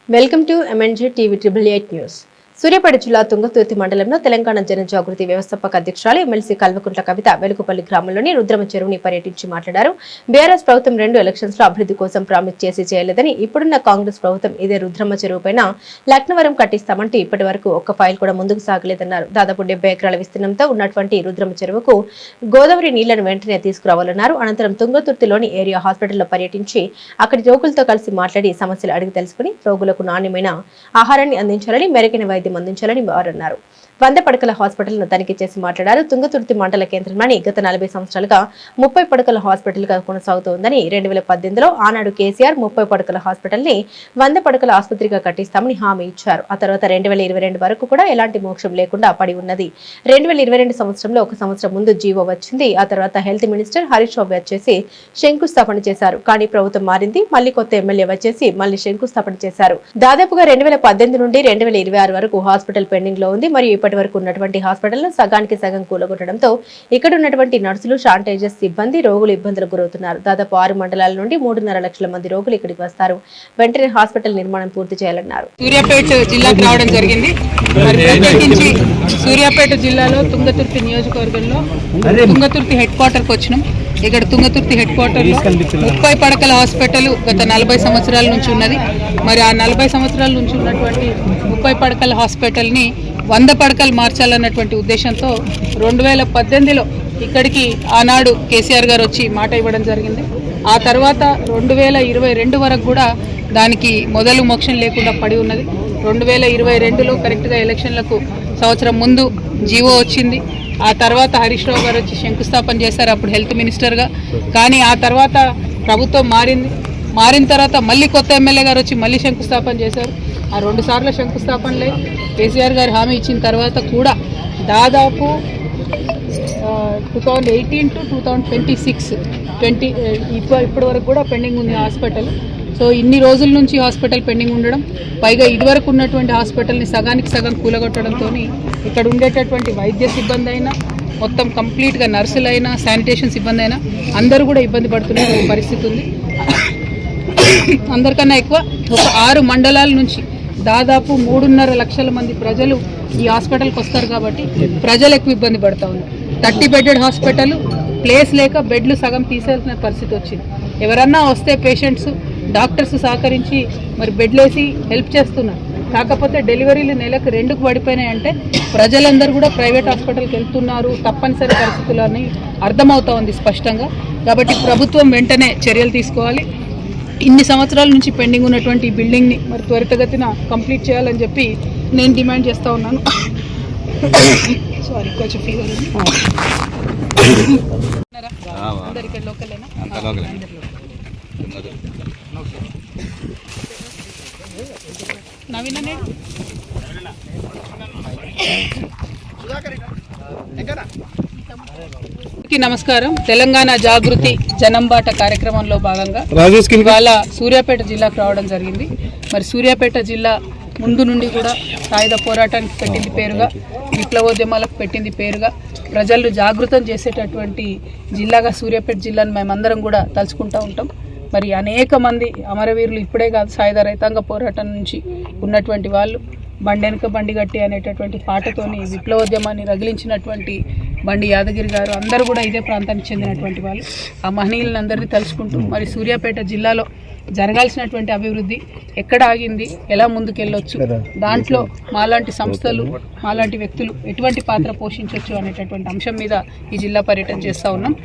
Welcome to MNG TV 888 news. Suryapet జిల్లా తుంగతుర్తి మండలంలో తెలంగాణ జనజాగృతి వ్యవస్థాపక అధ్యక్షురాలు ఎమ్మెల్సీ కల్వకుంట్ల కవిత వెలుగుపల్లి గ్రామంలోని రుద్రమ చెరువుని పర్యటించి మాట్లాడారు. బీఆర్ఎస్ ప్రభుత్వం 2 ఎలక్షన్స్ లో అభివృద్ధి కోసం ప్రామిస్ చేసి చేయలేదని, ఇప్పుడున్న కాంగ్రెస్ ప్రభుత్వం ఇదే రుద్రమ చెరువు పైన లక్నవరం కట్టిస్తామంటే ఇప్పటి వరకు ఒక్క ఫైల్ కూడా ముందుకు సాగలేదన్నారు. దాదాపు 70 ఎకరాల విస్తీర్ణంతో ఉన్నటువంటి రుద్రమ చెరువుకు గోదావరి నీళ్లను వెంటనే తీసుకురావాలన్నారు. అనంతరం తుంగతుర్తిలోని ఏరియా హాస్పిటల్లో పర్యటించి అక్కడి రోగులతో కలిసి మాట్లాడి సమస్యలు అడిగి తెలుసుకుని రోగులకు నాణ్యమైన ఆహారాన్ని అందించాలని, మెరుగైన వైద్యం అందించాలని వారన్నారు. 100 పడకల హాస్పిటల్ను తనిఖీ చేసి మాట్లాడారు. తుంగతుర్తి మండల కేంద్రంలోని గత 40 సంవత్సరాలుగా 30 పడకల హాస్పిటల్ గా కొనసాగుతోందని, 2018లో ఆనాడు కేసీఆర్ 30 పడకల హాస్పిటల్ ని 100 పడకల ఆసుపత్రిగా కట్టిస్తామని హామీ ఇచ్చారు. ఆ తర్వాత 2022 వరకు కూడా ఎలాంటి మోక్షం లేకుండా పడి ఉన్నది. 2022 సంవత్సరంలో 1 సంవత్సరం ముందు జీవో వచ్చింది. ఆ తర్వాత హెల్త్ మినిస్టర్ హరీష్ రావు వచ్చేసి శంకుస్థాపన చేశారు. కానీ ప్రభుత్వం మారింది. మళ్ళీ కొత్త ఎమ్మెల్యే వచ్చేసి మళ్ళీ శంకుస్థాపన చేశారు. దాదాపుగా 2018 నుండి 2026 వరకు హాస్పిటల్ పెండింగ్ లో ఉంది. మరియు ఇప్పటి వరకు ఉన్నటువంటి హాస్పిటల్ సగానికి సగం కూలగొట్టడంతో ఇక్కడ ఉన్నటువంటి నర్సులు, శానిటైజర్స్ సిబ్బంది, రోగులు ఇబ్బందులకు గురవుతున్నారు. దాదాపు 6 మండలాల నుండి 3.5 లక్షల మంది రోగులు ఇక్కడికి వస్తారు. వెంటనే హాస్పిటల్ నిర్మాణం పూర్తి చేయాలన్నారు. సూర్యాపేట జిల్లాకు రావడం జరిగింది. ప్రత్యేకించి సూర్యాపేట జిల్లాలో తుంగతుర్తి నియోజకవర్గంలో తుంగతుర్తి హెడ్ క్వార్టర్కి వచ్చినాం. ఇక్కడ తుంగతుర్తి హెడ్ క్వార్టర్లో 30 పడకల హాస్పిటల్ గత 40 సంవత్సరాల నుంచి ఉన్నది. మరి ఆ 40 సంవత్సరాల నుంచి ఉన్నటువంటి 30 పడకల హాస్పిటల్ని 100 పడకలు మార్చాలన్నటువంటి ఉద్దేశంతో 2018లో ఇక్కడికి ఆనాడు కేసీఆర్ గారు వచ్చి మాట ఇవ్వడం జరిగింది. ఆ తర్వాత 2022 వరకు కూడా దానికి మొదలు మోక్షం లేకుండా పడి ఉన్నది. 2022లో కరెక్ట్గా ఎలక్షన్లకు సంవత్సరం ముందు జీవో వచ్చింది. ఆ తర్వాత హరీష్ రావు గారు వచ్చి శంకుస్థాపన చేశారు, అప్పుడు హెల్త్ మినిస్టర్గా. కానీ ఆ తర్వాత ప్రభుత్వం మారిన తర్వాత మళ్ళీ కొత్త ఎమ్మెల్యే గారు వచ్చి మళ్ళీ శంకుస్థాపన చేశారు. ఆ 2 సార్ల శంకుస్థాపనలే కేసీఆర్ గారు హామీ ఇచ్చిన తర్వాత కూడా దాదాపు 2018 to 2026 ఇప్పటి వరకు కూడా పెండింగ్ ఉంది హాస్పిటల్. సో ఇన్ని రోజుల నుంచి హాస్పిటల్ పెండింగ్ ఉండడం, పైగా ఇదివరకు ఉన్నటువంటి హాస్పిటల్ని సగానికి సగం కూలగొట్టడంతో ఇక్కడ ఉండేటటువంటి వైద్య సిబ్బంది అయినా, మొత్తం కంప్లీట్గా నర్సులైనా, శానిటేషన్ సిబ్బంది అయినా అందరూ కూడా ఇబ్బంది పడుతున్న పరిస్థితి ఉంది. అందరికన్నా ఎక్కువ ఒక 6 మండలాల నుంచి దాదాపు 3.5 లక్షల మంది ప్రజలు ఈ హాస్పిటల్కి వస్తారు. కాబట్టి ప్రజలు ఎక్కువ ఇబ్బంది పడుతూ ఉన్నారు. 30 బెడెడ్ హాస్పిటల్ ప్లేస్ లేక బెడ్లు సగం తీసేసిన పరిస్థితి వచ్చింది. ఎవరన్నా వస్తే పేషెంట్స్, డాక్టర్స్ సహకరించి మరి బెడ్లేసి హెల్ప్ చేస్తున్నారు. కాకపోతే డెలివరీలు నెలకు 2కు పడిపోయినాయంటే ప్రజలందరూ కూడా ప్రైవేట్ హాస్పిటల్కి వెళ్తున్నారు. తప్పనిసరి పరిస్థితులని అర్థమవుతా ఉంది స్పష్టంగా. కాబట్టి ప్రభుత్వం వెంటనే చర్యలు తీసుకోవాలి. ఇన్ని సంవత్సరాల నుంచి పెండింగ్ ఉన్నటువంటి ఈ బిల్డింగ్ని మరి త్వరితగతిన కంప్లీట్ చేయాలని చెప్పి నేను డిమాండ్ చేస్తూ ఉన్నాను. సారీ, కొంచెం ఫీవర్ ఉంది. అందరు ఇక్కడ లోకలేనా? నవీన నమస్కారం. తెలంగాణ జాగృతి జనంబాట కార్యక్రమంలో భాగంగా ఇవాళ సూర్యాపేట జిల్లాకు రావడం జరిగింది. మరి సూర్యాపేట జిల్లా ముందు నుండి కూడా సాయుధ పోరాటానికి పెట్టింది పేరుగా, విప్లవోద్యమాలకు పెట్టింది పేరుగా, ప్రజలు జాగృతం చేసేటటువంటి జిల్లాగా సూర్యాపేట జిల్లాను మేమందరం కూడా తలుచుకుంటూ ఉంటాం. మరి అనేక మంది అమరవీరులు ఇప్పుడే కాదు, సాయుధ రైతాంగ పోరాటం నుంచి ఉన్నటువంటి వాళ్ళు, బండెనక బండిగట్టి అనేటటువంటి పాటతోని విప్లవోద్యమాన్ని రగిలించినటువంటి బండి యాదగిరి గారు, అందరూ కూడా ఇదే ప్రాంతానికి చెందినటువంటి వాళ్ళు. ఆ మహనీయులను అందరినీ తలుచుకుంటూ మరి సూర్యాపేట జిల్లాలో జరగాల్సినటువంటి అభివృద్ధి ఎక్కడ ఆగింది, ఎలా ముందుకెళ్ళొచ్చు, దాంట్లో మాలాంటి సంస్థలు, మాలాంటి వ్యక్తులు ఎటువంటి పాత్ర పోషించవచ్చు అనేటటువంటి అంశం మీద ఈ జిల్లా పర్యటన చేస్తూ ఉన్నాం.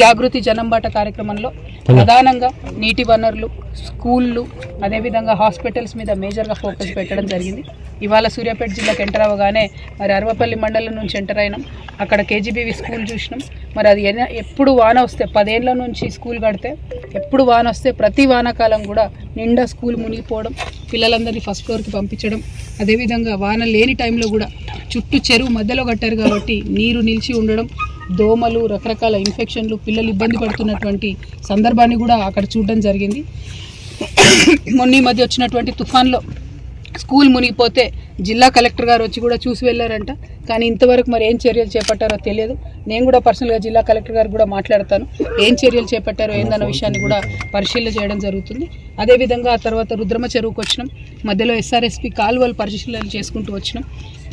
జాగృతి జనంబాట కార్యక్రమంలో ప్రధానంగా నీటి వనరులు, స్కూళ్ళు, అదేవిధంగా హాస్పిటల్స్ మీద మేజర్గా ఫోకస్ పెట్టడం జరిగింది. ఇవాళ సూర్యాపేట జిల్లాకు ఎంటర్ అవ్వగానే మరి అరవపల్లి మండలం నుంచి ఎంటర్ అయినాం. అక్కడ KGBV స్కూల్ చూసినాం. మరి అది ఎప్పుడు వాన వస్తే, 10 ఏళ్ల నుంచి స్కూల్ కడితే ఎప్పుడు వాన వస్తే ప్రతి వానాకాలం కూడా నిండా స్కూల్ మునిగిపోవడం, పిల్లలందరినీ ఫస్ట్ ఫ్లోర్కి పంపించడం, అదేవిధంగా వాన లేని టైంలో కూడా చుట్టూ చెరువు మధ్యలో కట్టారు కాబట్టి నీరు నిలిచి ఉండడం, దోమలు, రకరకాల ఇన్ఫెక్షన్లు, పిల్లలు ఇబ్బంది పడుతున్నటువంటి సందర్భాన్ని కూడా అక్కడ చూడడం జరిగింది. మొన్న ఈ మధ్య వచ్చినటువంటి తుఫాన్లో స్కూల్ మునిగిపోతే జిల్లా కలెక్టర్ గారు వచ్చి కూడా చూసి వెళ్ళారంట. కానీ ఇంతవరకు మరి ఏం చర్యలు చేపట్టారో తెలియదు. నేను కూడా పర్సనల్గా జిల్లా కలెక్టర్ గారు కూడా మాట్లాడతాను. ఏం చర్యలు చేపట్టారో ఏందన్న విషయాన్ని కూడా పరిశీలన చేయడం జరుగుతుంది. అదేవిధంగా ఆ తర్వాత రుద్రమ చెరువుకు వచ్చినాం. మధ్యలో ఎస్ఆర్ఎస్పి కాలువలు పరిశీలన చేసుకుంటూ వచ్చినాం.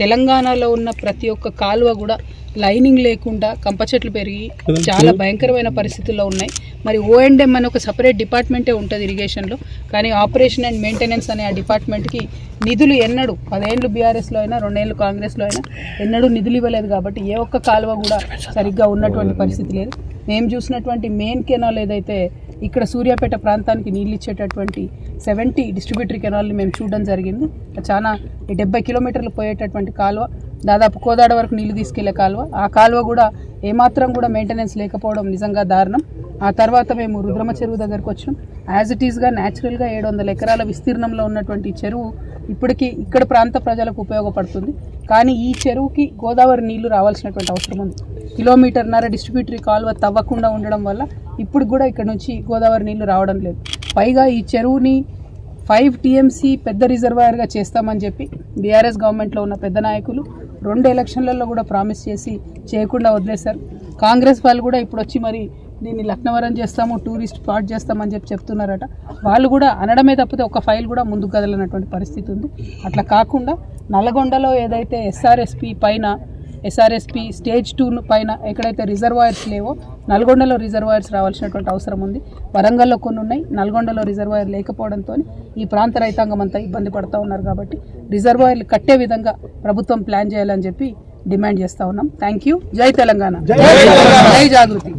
తెలంగాణలో ఉన్న ప్రతి ఒక్క కాలువ కూడా లైనింగ్ లేకుండా కంప చెట్లు పెరిగి చాలా భయంకరమైన పరిస్థితుల్లో ఉన్నాయి. మరి O&M అని ఒక సపరేట్ డిపార్ట్మెంటే ఉంటుంది ఇరిగేషన్లో. కానీ ఆపరేషన్ అండ్ మెయింటెనెన్స్ అనే ఆ డిపార్ట్మెంట్కి నిధులు ఎన్నడూ 10 ఏళ్ళు బీఆర్ఎస్లో అయినా 2 ఏళ్ళు కాంగ్రెస్లో అయినా ఎన్నడూ నిధులు ఇవ్వలేదు. కాబట్టి ఏ ఒక్క కాలువ కూడా సరిగ్గా ఉన్నటువంటి పరిస్థితి లేదు. మేము చూసినటువంటి మెయిన్ కెనాల్ ఏదైతే ఇక్కడ సూర్యాపేట ప్రాంతానికి నీళ్ళు ఇచ్చేటటువంటి 70 డిస్ట్రిబ్యూటరీ కెనాల్ని మేము చూడడం జరిగింది. చాలా 70 కిలోమీటర్లు పోయేటటువంటి కాలువ, దాదాపు కోదాడ వరకు నీళ్లు తీసుకెళ్లే కాలువ. ఆ కాలువ కూడా ఏమాత్రం కూడా మెయింటెనెన్స్ లేకపోవడం నిజంగా దారుణం. ఆ తర్వాత మేము రుద్రమ చెరువు దగ్గరకు వచ్చినాం. యాజ్ ఇట్ ఈస్గా న్యాచురల్గా 700 ఎకరాల విస్తీర్ణంలో ఉన్నటువంటి చెరువు ఇప్పటికీ ఇక్కడ ప్రాంత ప్రజలకు ఉపయోగపడుతుంది. కానీ ఈ చెరువుకి గోదావరి నీళ్లు రావాల్సినటువంటి అవసరం ఉంది. 1.5 కిలోమీటర్ల డిస్ట్రిబ్యూటరీ కాలువ తవ్వకుండా ఉండడం వల్ల ఇప్పుడు కూడా ఇక్కడ నుంచి గోదావరి నీళ్లు రావడం లేదు. పైగా ఈ చెరువుని 5 TMC పెద్ద రిజర్వాయర్గా చేస్తామని చెప్పి బీఆర్ఎస్ గవర్నమెంట్లో ఉన్న పెద్ద నాయకులు 2 ఎలక్షన్లలో కూడా ప్రామిస్ చేసి చేయకుండా వదిలేశారు. కాంగ్రెస్ వాళ్ళు కూడా ఇప్పుడు వచ్చి మరి దీన్ని లక్నవరం చేస్తాము, టూరిస్ట్ స్పాట్ చేస్తామని చెప్పి చెప్తున్నారట. వాళ్ళు కూడా అనడమే తప్పితే ఒక ఫైల్ కూడా ముందుకు కదలనటువంటి పరిస్థితి ఉంది. అట్లా కాకుండా నల్గొండలో ఏదైతే ఎస్ఆర్ఎస్పి స్టేజ్ 2 పైన ఎక్కడైతే రిజర్వాయర్స్ లేవో నల్గొండలో రిజర్వాయర్స్ రావాల్సినటువంటి అవసరం ఉంది. వరంగల్లో కొన్ని ఉన్నాయి, నల్గొండలో రిజర్వాయర్ లేకపోవడంతో ఈ ప్రాంత రైతాంగం అంతా ఇబ్బంది పడుతూ ఉన్నారు. కాబట్టి రిజర్వాయర్లు కట్టే విధంగా ప్రభుత్వం ప్లాన్ చేయాలని చెప్పి డిమాండ్ చేస్తూ ఉన్నాం. Thank you. జై తెలంగాణ, జై జాగృతి.